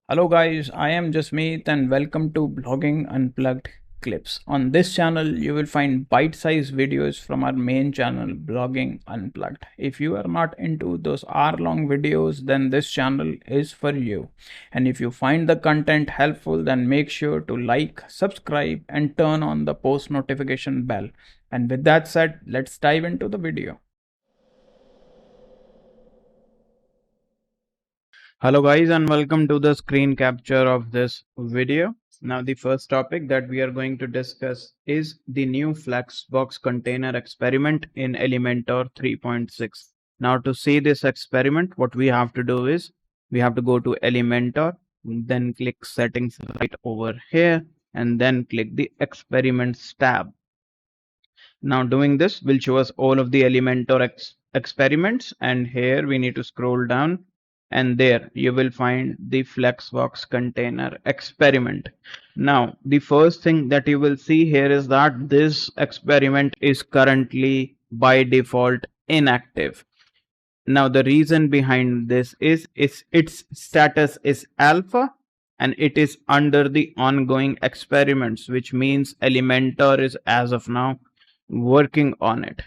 Hello guys, I am Jasmeet and welcome to Blogging Unplugged Clips. On this channel, you will find bite-sized videos from our main channel, Blogging Unplugged. If you are not into those hour-long videos, then this channel is for you. And if you find the content helpful, then make sure to like, subscribe, and turn on the post notification bell. And with that said, let's dive into the video. Hello guys and welcome to the screen capture of this video. Now the first topic that we are going to discuss is the new Flexbox container experiment in Elementor 3.6. Now to see this experiment, what we have to do is we have to go to Elementor, then click settings right over here and then click the experiments tab. Now doing this will show us all of the Elementor experiments, and here we need to scroll down and there you will find the Flexbox container experiment. Now the first thing that you will see here is that this experiment is currently by default inactive. Now the reason behind this is its status is alpha and it is under the ongoing experiments, which means Elementor is as of now working on it.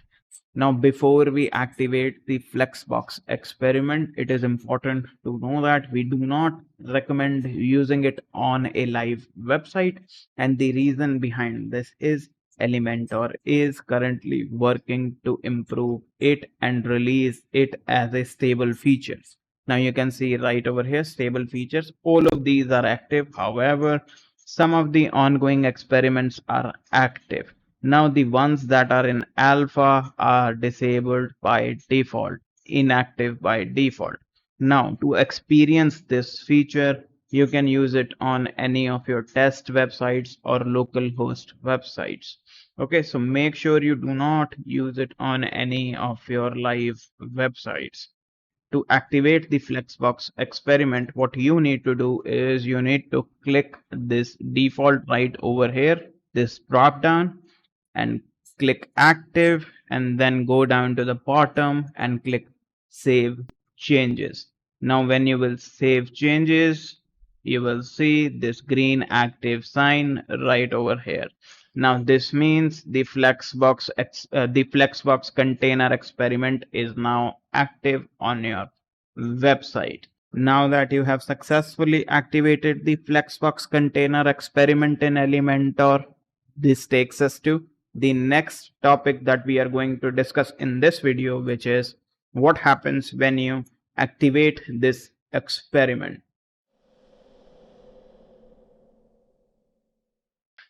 Now, before we activate the Flexbox experiment, it is important to know that we do not recommend using it on a live website. And the reason behind this is Elementor is currently working to improve it and release it as a stable feature. Now you can see right over here, stable features. All of these are active. However, some of the ongoing experiments are active. Now the ones that are in alpha are disabled by default, inactive by default. Now to experience this feature, you can use it on any of your test websites or localhost websites. Okay, so make sure you do not use it on any of your live websites. To activate the Flexbox experiment, what you need to do is you need to click this default right over here, this drop down, and click active, and then go down to the bottom and click save changes. Now when you will save changes, you will see this green active sign right over here. Now this means the Flexbox container experiment is now active on your website. Now that you have successfully activated the Flexbox container experiment in Elementor, this takes us to the next topic that we are going to discuss in this video, which is what happens when you activate this experiment.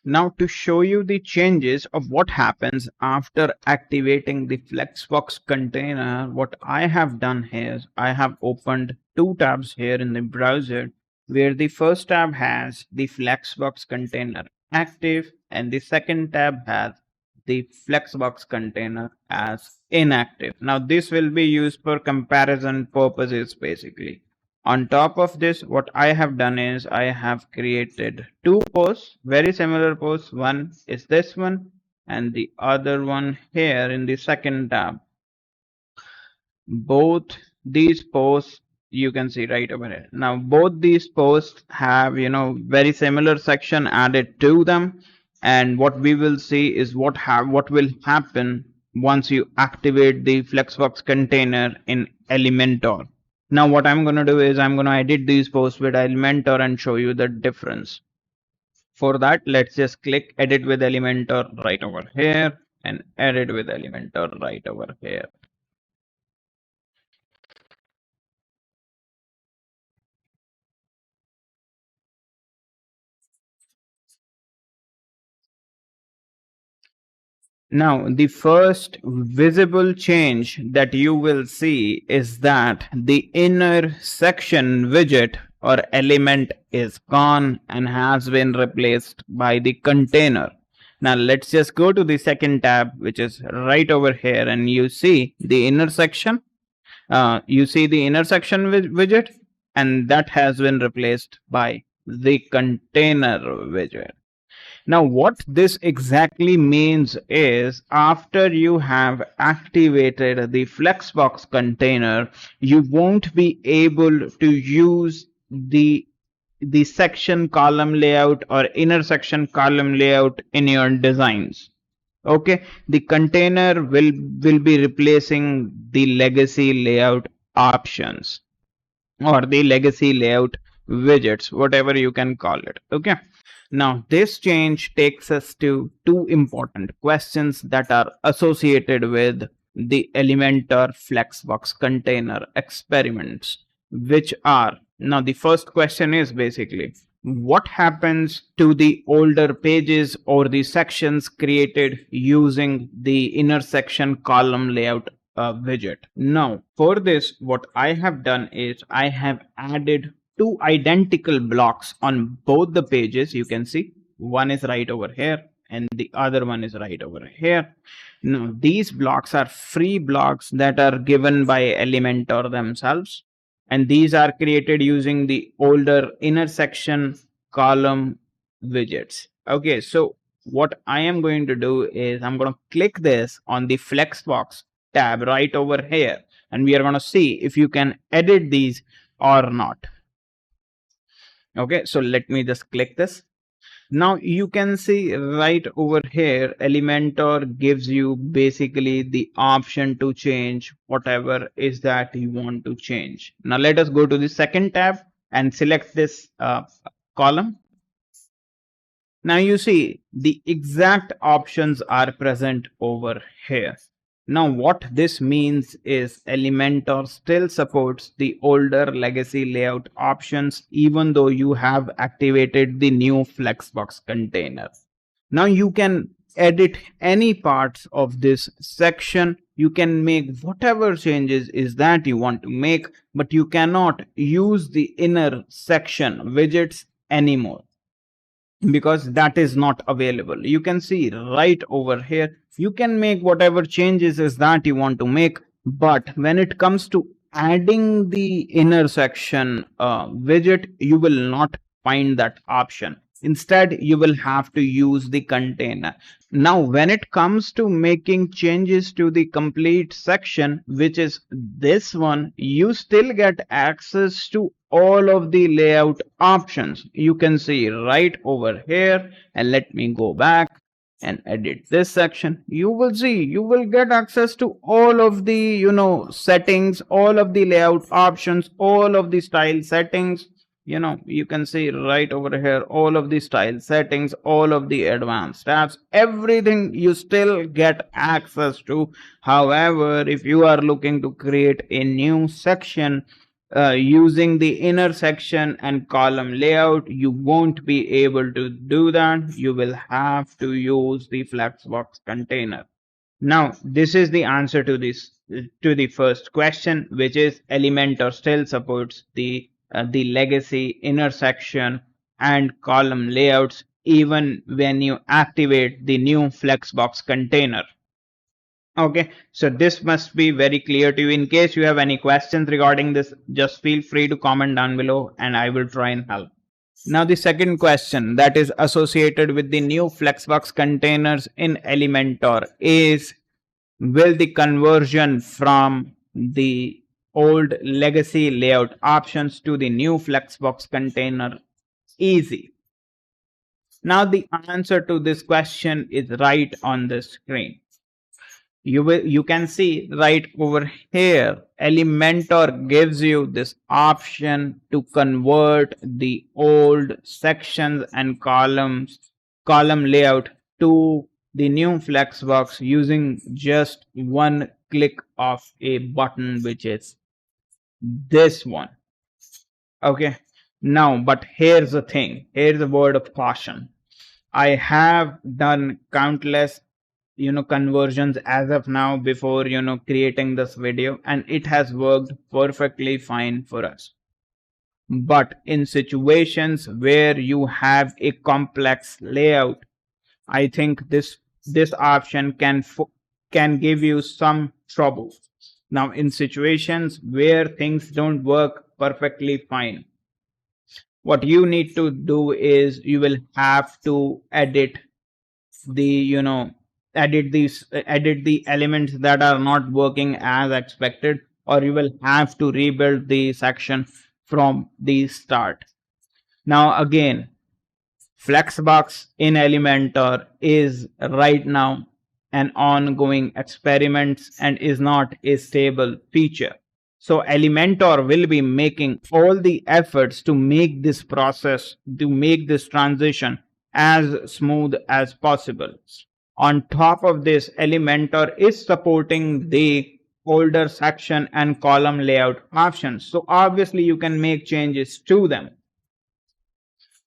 Now to show you the changes of what happens after activating the Flexbox container, what I have done here is I have opened two tabs here in the browser, where the first tab has the Flexbox container active and the second tab has the Flexbox container as inactive. Now this will be used for comparison purposes basically. On top of this, what I have done is I have created two posts, very similar posts. One is this one and the other one here in the second tab. Both these posts you can see right over here. Now both these posts have very similar section added to them, and what we will see is what will happen once you activate the Flexbox container in Elementor. Now what I'm going to do is I'm going to edit these posts with Elementor and show you the difference. For that, let's just click edit with Elementor right over here and edit with Elementor right over here. Now, the first visible change that you will see is that the inner section widget or element is gone and has been replaced by the container. Now, let's just go to the second tab, which is right over here, and you see the intersection. Widget, and that has been replaced by the container widget. Now, what this exactly means is after you have activated the Flexbox container, you won't be able to use the the section column layout or inner section column layout in your designs. Okay, the container will be replacing the legacy layout options or the legacy layout widgets, whatever you can call it. Okay, now this change takes us to two important questions that are associated with the Elementor Flexbox container experiments, which are, now the first question is basically, what happens to the older pages or the sections created using the intersection column layout widget? Now, for this, what I have done is I have added two identical blocks on both the pages. You can see one is right over here and the other one is right over here. Now, these blocks are free blocks that are given by Elementor themselves, and these are created using the older intersection column widgets. Okay, so what I am going to do is I'm going to click this on the Flexbox tab right over here, and we are going to see if you can edit these or not. Okay, so let me just click this. Now you can see right over here, Elementor gives you basically the option to change whatever is that you want to change. Now let us go to the second tab and select this column. Now you see the exact options are present over here. Now what this means is Elementor still supports the older legacy layout options even though you have activated the new Flexbox container. Now you can edit any parts of this section. You can make whatever changes is that you want to make, but you cannot use the inner section widgets anymore, because that is not available. You can see right over here, you can make whatever changes is that you want to make, but when it comes to adding the intersection widget, you will not find that option. Instead, you will have to use the container. Now, when it comes to making changes to the complete section, which is this one, you still get access to all of the layout options. You can see right over here, and let me go back and edit this section. You will see, you will get access to all of the settings, all of the layout options, all of the style settings. You can see right over here all of the style settings, all of the advanced tabs, everything you still get access to. However, if you are looking to create a new section using the intersection and column layout, you won't be able to do that. You will have to use the Flexbox container. Now, this is the answer to the first question, which is Elementor still supports the legacy intersection and column layouts even when you activate the new Flexbox container. Okay, so this must be very clear to you. In case you have any questions regarding this, just feel free to comment down below and I will try and help. Now the second question that is associated with the new Flexbox containers in Elementor is, will the conversion from the old legacy layout options to the new Flexbox container easy? Now the answer to this question is right on the screen. You can see right over here, Elementor gives you this option to convert the old sections and column layout to the new Flexbox using just one click of a button, which is this one. Okay, now but here's the thing, here's a word of caution. I have done countless conversions as of now before creating this video, and it has worked perfectly fine for us. But in situations where you have a complex layout, I think this option can give you some trouble. Now in situations where things don't work perfectly fine, what you need to do is you will have to edit the edit the elements that are not working as expected, or you will have to rebuild the section from the start. Now again, Flexbox in Elementor is right now an ongoing experiment and is not a stable feature. So Elementor will be making all the efforts to make this process, to make this transition as smooth as possible. On top of this, Elementor is supporting the folder section and column layout options. So obviously you can make changes to them.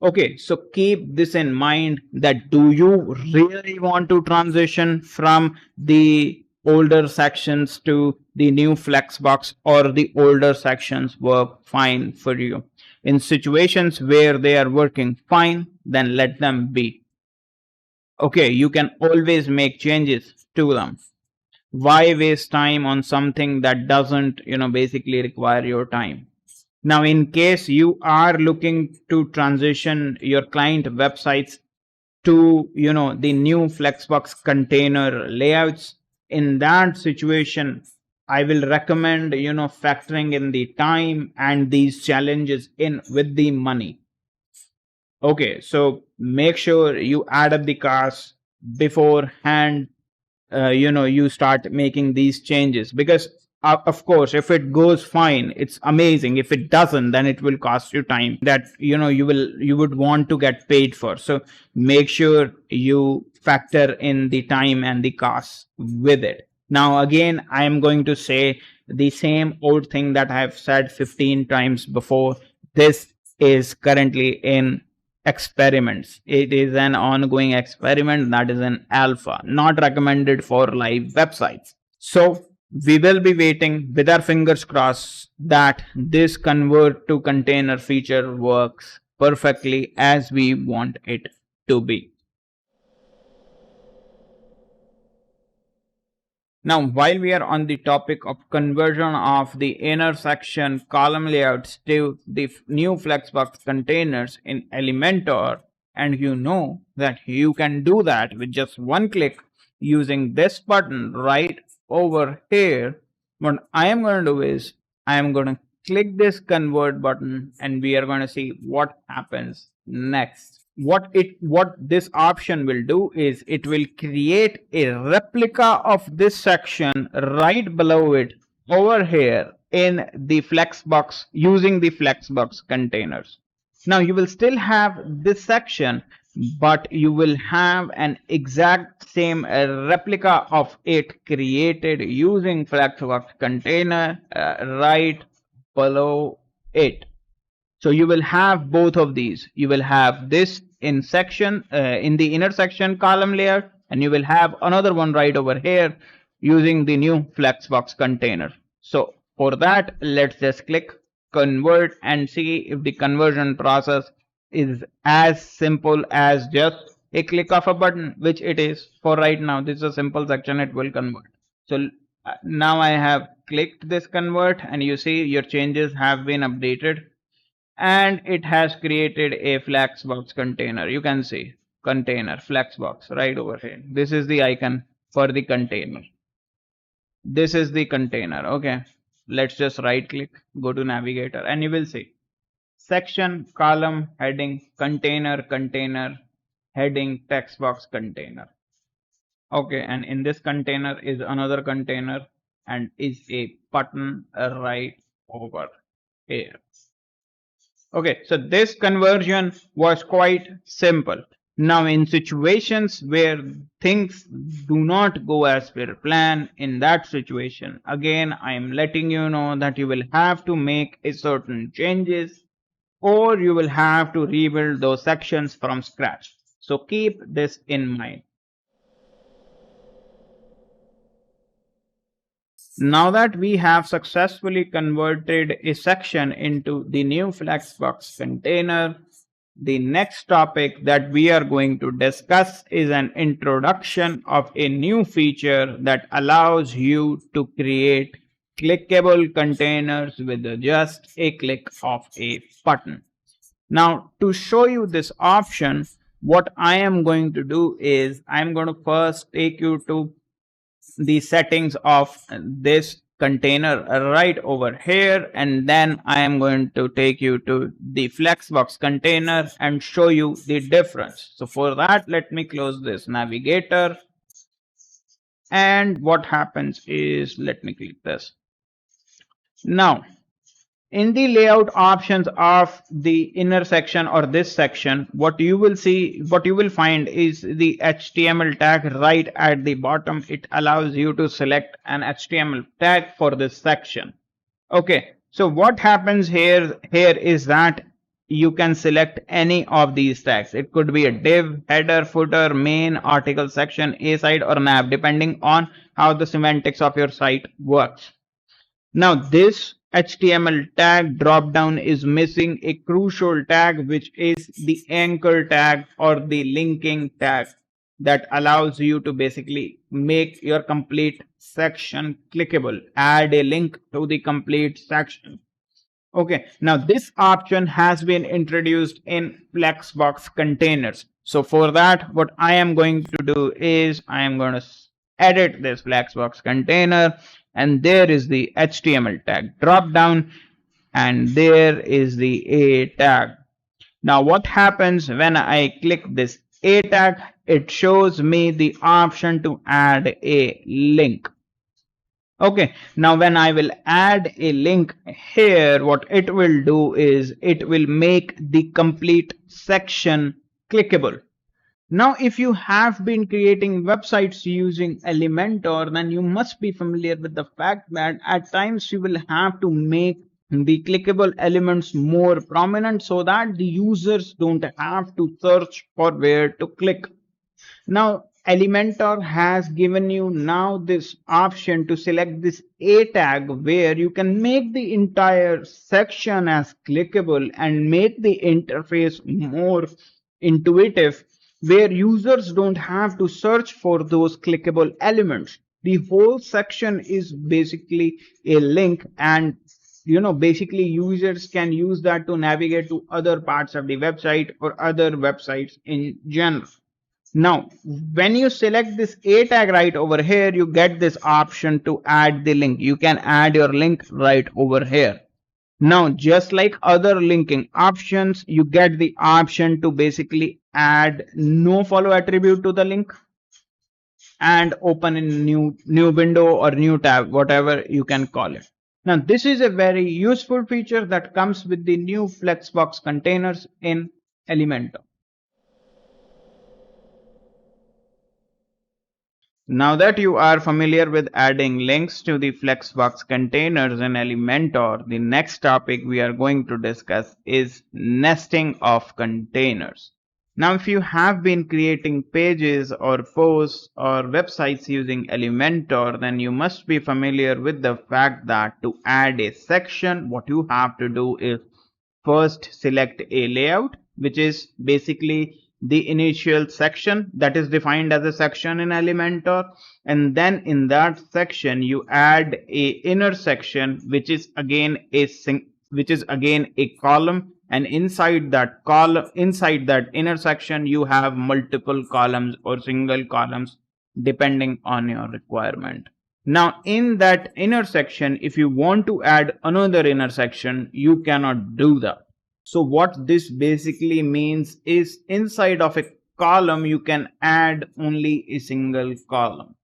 Okay, so keep this in mind that do you really want to transition from the older sections to the new Flexbox, or the older sections work fine for you? In situations where they are working fine, then let them be. Okay, you can always make changes to them. Why waste time on something that doesn't, basically require your time? Now, in case you are looking to transition your client websites to, the new Flexbox container layouts, in that situation, I will recommend, factoring in the time and these challenges in with the money. Okay, so make sure you add up the costs beforehand. You start making these changes, because of course if it goes fine, it's amazing. If it doesn't, then it will cost you time that you would want to get paid for. So make sure you factor in the time and the costs with it. Now again, I am going to say the same old thing that I have said 15 times before. This is currently in experiments. It is an ongoing experiment, that is an alpha, not recommended for live websites. So we will be waiting with our fingers crossed that this convert to container feature works perfectly as we want it to be. Now, while we are on the topic of conversion of the inner section column layouts to the new Flexbox containers in Elementor, and you know that you can do that with just one click using this button right over here, what I am going to do is I am going to click this convert button and we are going to see what happens next. What this option will do is it will create a replica of this section right below it over here in the Flexbox using the Flexbox containers. Now you will still have this section, but you will have an exact same replica of it created using Flexbox container right below it. So you will have both of these. You will have this in section in the inner section column layer, and you will have another one right over here using the new Flexbox container. So for that, let's just click convert and see if the conversion process is as simple as just a click of a button, which it is for right now. This is a simple section, it will convert. So now I have clicked this convert and you see your changes have been updated and it has created a Flexbox container. You can see container Flexbox right over here. This is the icon for the container. This is the container. Okay, let's just right click, go to navigator, and you will see section, column, heading, container, heading, text box, container. Okay, and in this container is another container and is a button right over here. Okay, so this conversion was quite simple. Now, in situations where things do not go as per plan, in that situation, again, I am letting you know that you will have to make a certain changes, or you will have to rebuild those sections from scratch. So keep this in mind. Now that we have successfully converted a section into the new Flexbox container, the next topic that we are going to discuss is an introduction of a new feature that allows you to create clickable containers with just a click of a button. Now, to show you this option, what I am going to do is I'm going to first take you to the settings of this container right over here, and then I am going to take you to the Flexbox container and show you the difference. So for that, let me close this navigator, and what happens is, let me click this. Now in the layout options of the inner section or this section, what you will find is the HTML tag right at the bottom. It allows you to select an HTML tag for this section. Okay, so what happens here is that you can select any of these tags. It could be a div, header, footer, main, article, section, a side, or nav, depending on how the semantics of your site works. Now this HTML tag dropdown is missing a crucial tag, which is the anchor tag or the linking tag that allows you to basically make your complete section clickable. Add a link to the complete section. Okay, now this option has been introduced in Flexbox containers. So for that, what I am going to do is I am going to edit this Flexbox container, and there is the HTML tag drop down, and there is the A tag. Now what happens when I click this A tag? It shows me the option to add a link. Okay, now when I will add a link here, what it will do is it will make the complete section clickable. Now, if you have been creating websites using Elementor, then you must be familiar with the fact that at times you will have to make the clickable elements more prominent so that the users don't have to search for where to click. Now Elementor has given you now this option to select this A tag, where you can make the entire section as clickable and make the interface more intuitive, where users don't have to search for those clickable elements. The whole section is basically a link, and basically users can use that to navigate to other parts of the website or other websites in general. Now, when you select this A tag right over here, you get this option to add the link. You can add your link right over here. Now, just like other linking options, you get the option to basically add no follow attribute to the link and open in new window or new tab, whatever you can call it. Now, this is a very useful feature that comes with the new Flexbox containers in Elementor. Now that you are familiar with adding links to the Flexbox containers in Elementor, the next topic we are going to discuss is nesting of containers. Now, if you have been creating pages or posts or websites using Elementor, then you must be familiar with the fact that to add a section, what you have to do is first select a layout, which is basically the initial section that is defined as a section in Elementor, and then in that section you add a inner section, which is again a column, and inside that inner section you have multiple columns or single columns depending on your requirement. Now in that inner section, if you want to add another inner section, you cannot do that. So what this basically means is inside of a column, you can add only a single column.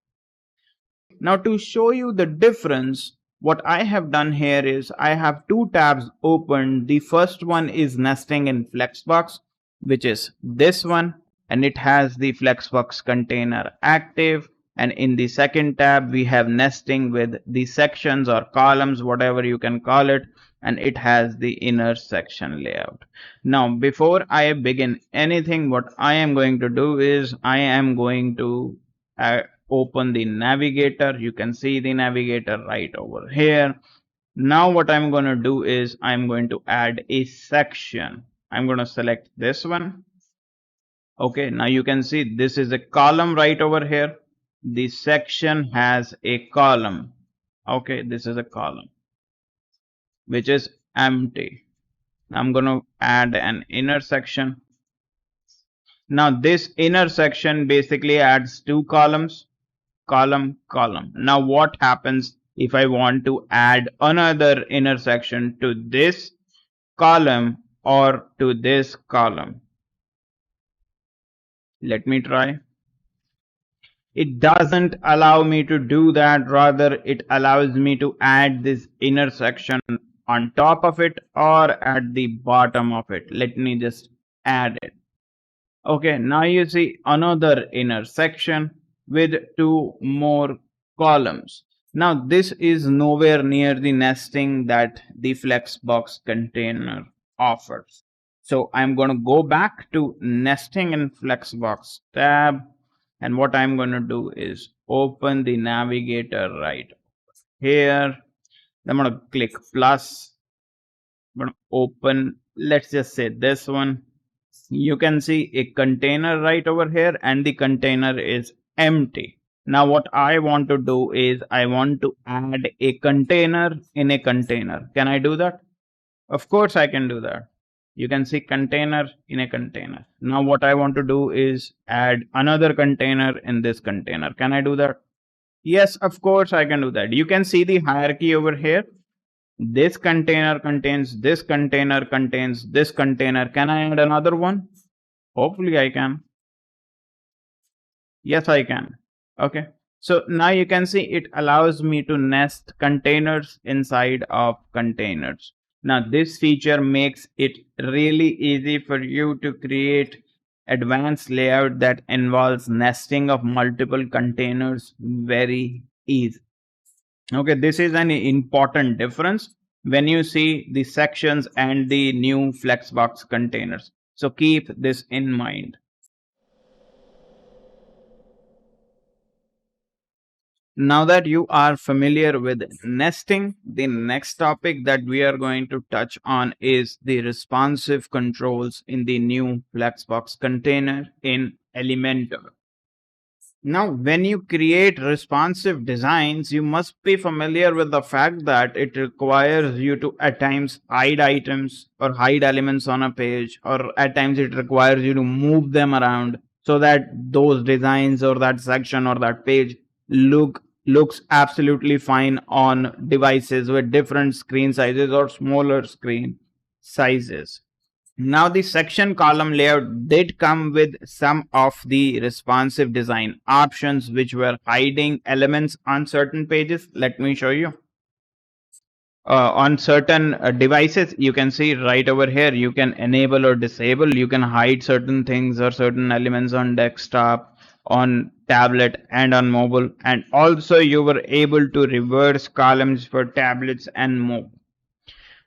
Now to show you the difference, what I have done here is I have two tabs open. The first one is nesting in Flexbox, which is this one, and it has the Flexbox container active. And in the second tab, we have nesting with the sections or columns, whatever you can call it, and it has the inner section layout. Now, before I begin anything, what I am going to do is I am going to open the navigator. You can see the navigator right over here. Now what I'm going to do is I'm going to add a section. I'm going to select this one. Okay, now you can see this is a column right over here. The section has a column. Okay, this is a column which is empty. I'm going to add an inner section. Now this inner section basically adds two columns, column. Now what happens if I want to add another intersection to this column or to this column. Let me try. It doesn't allow me to do that. Rather, it allows me to add this intersection on top of it or at the bottom of it. Let me just add it. Okay, now you see another intersection with two more columns. Now this is nowhere near the nesting that the Flexbox container offers. So I'm going to go back to nesting in Flexbox tab, and what I'm going to do is open the navigator right here. I'm going to click plus. I'm going to open, let's just say this one. You can see a container right over here, and the container is empty. Now what I want to do is I want to add a container in a container. Can I do that? Of course I can do that. You can see container in a container. Now what I want to do is add another container in this container. Can I do that? Yes, of course I can do that. You can see the hierarchy over here. This container contains this container contains this container. Can I add another one? Hopefully I can. Yes, I can. Okay. So now you can see it allows me to nest containers inside of containers. Now this feature makes it really easy for you to create advanced layout that involves nesting of multiple containers very easy. Okay, this is an important difference when you see the sections and the new Flexbox containers. So keep this in mind. Now that you are familiar with nesting, the next topic that we are going to touch on is the responsive controls in the new Flexbox container in Elementor. Now, when you create responsive designs, you must be familiar with the fact that it requires you to at times hide items or hide elements on a page, or at times it requires you to move them around so that those designs or that section or that page looks absolutely fine on devices with different screen sizes or smaller screen sizes. Now the section column layout did come with some of the responsive design options which were hiding elements on certain pages. Let me show you. On certain devices, you can see right over here, you can enable or disable, you can hide certain things or certain elements on desktop, on tablet and on mobile, and also you were able to reverse columns for tablets and mobile.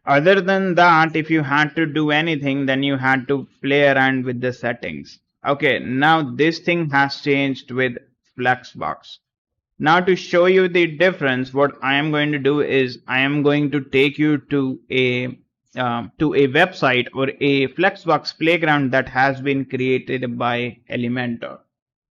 Other than that, if you had to do anything, then you had to play around with the settings. Okay, now this thing has changed with Flexbox. Now to show you the difference, what I am going to do is I am going to take you to a website or a Flexbox playground that has been created by Elementor.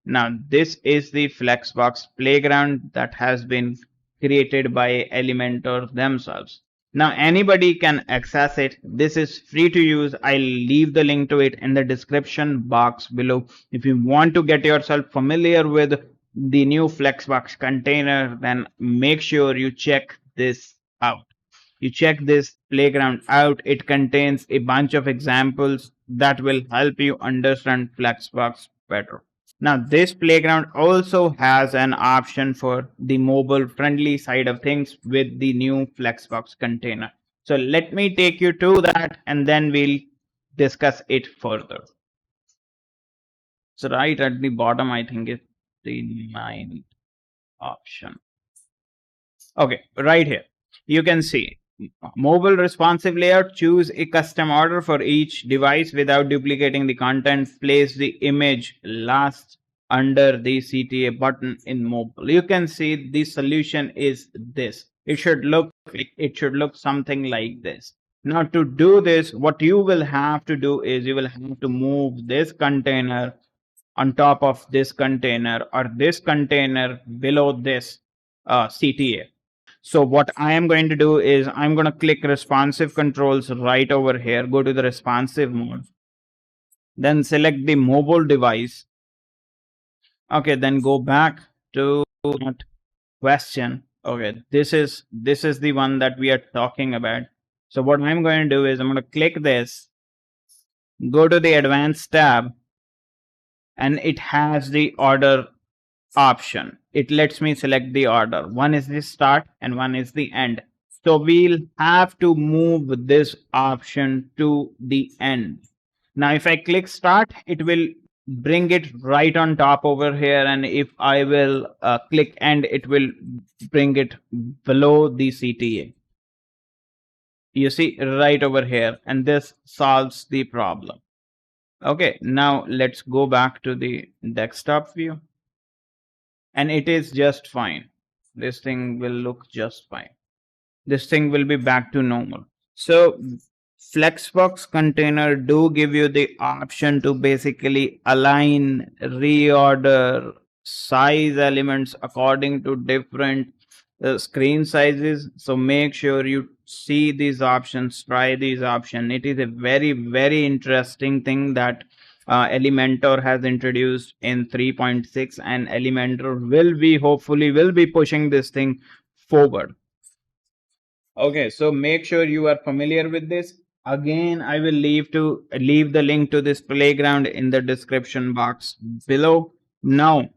Now this is the Flexbox playground that has been created by Elementor themselves. Now anybody can access it. This is free to use. I'll leave the link to it in the description box below. If you want to get yourself familiar with the new Flexbox container, then make sure you check this out. You check this playground out. It contains a bunch of examples that will help you understand Flexbox better. Now this playground also has an option for the mobile friendly side of things with the new Flexbox container. So let me take you to that and then we'll discuss it further. So right at the bottom, I think it's the ninth option. Okay, right here. You can see mobile responsive layout. Choose a custom order for each device without duplicating the content. Place the image last under the CTA button in mobile. You can see the solution is this. It should look something like this. Now to do this, what you will have to do is you will have to move this container on top of this container or this container below this CTA. So what I am going to do is I'm going to click responsive controls right over here, go to the responsive mode, then select the mobile device. Okay, then go back to that question Okay, this is the one that we are talking about. So what I'm going to do is I'm going to click this, go to the advanced tab, and it has the order option. It lets me select the order. One is the start and one is the end. So we'll have to move this option to the end. Now, if I click start, it will bring it right on top over here. And if I will click end, it will bring it below the CTA. You see right over here, and this solves the problem. Okay, now let's go back to the desktop view, and it is just fine. This thing will look just fine. This thing will be back to normal. So Flexbox Container do give you the option to basically align, reorder, size elements according to different screen sizes. So make sure you see these options, try these options. It is a very, very interesting thing that Elementor has introduced in 3.6, and Elementor will be hopefully will be pushing this thing forward. Okay, so make sure you are familiar with this. Again, I will leave the link to this playground in the description box below. Now,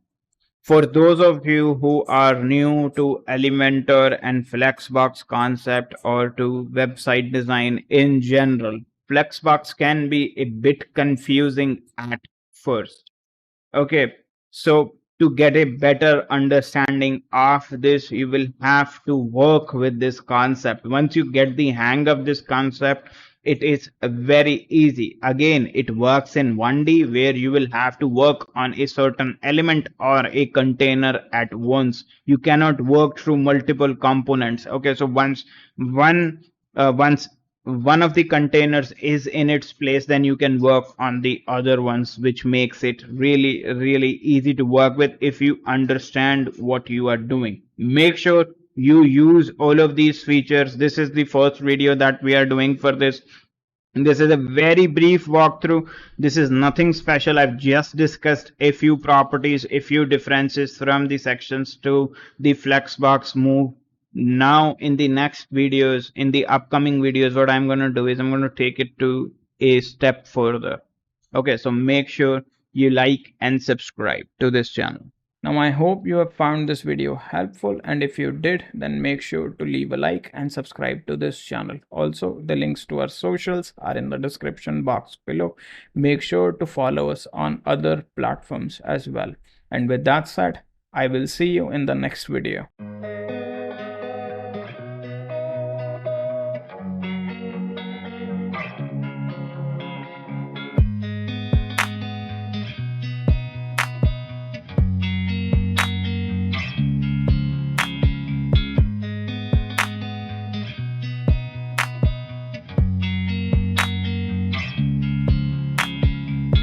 for those of you who are new to Elementor and Flexbox concept or to website design in general, Flexbox can be a bit confusing at first. Okay, so to get a better understanding of this, you will have to work with this concept. Once you get the hang of this concept, it is very easy. Again, it works in 1D where you will have to work on a certain element or a container at once. You cannot work through multiple components. Okay, so once one of the containers is in its place, then you can work on the other ones, which makes it really, really easy to work with if you understand what you are doing. Make sure you use all of these features. This is the first video that we are doing for this. This is a very brief walkthrough. This is nothing special. I've just discussed a few properties, a few differences from the sections to the Flexbox move. Now, in the next videos, in the upcoming videos, what I'm going to do is I'm going to take it to a step further. Okay, so make sure you like and subscribe to this channel. Now I hope you have found this video helpful, and if you did, then make sure to leave a like and subscribe to this channel. Also, the links to our socials are in the description box below. Make sure to follow us on other platforms as well. And with that said, I will see you in the next video.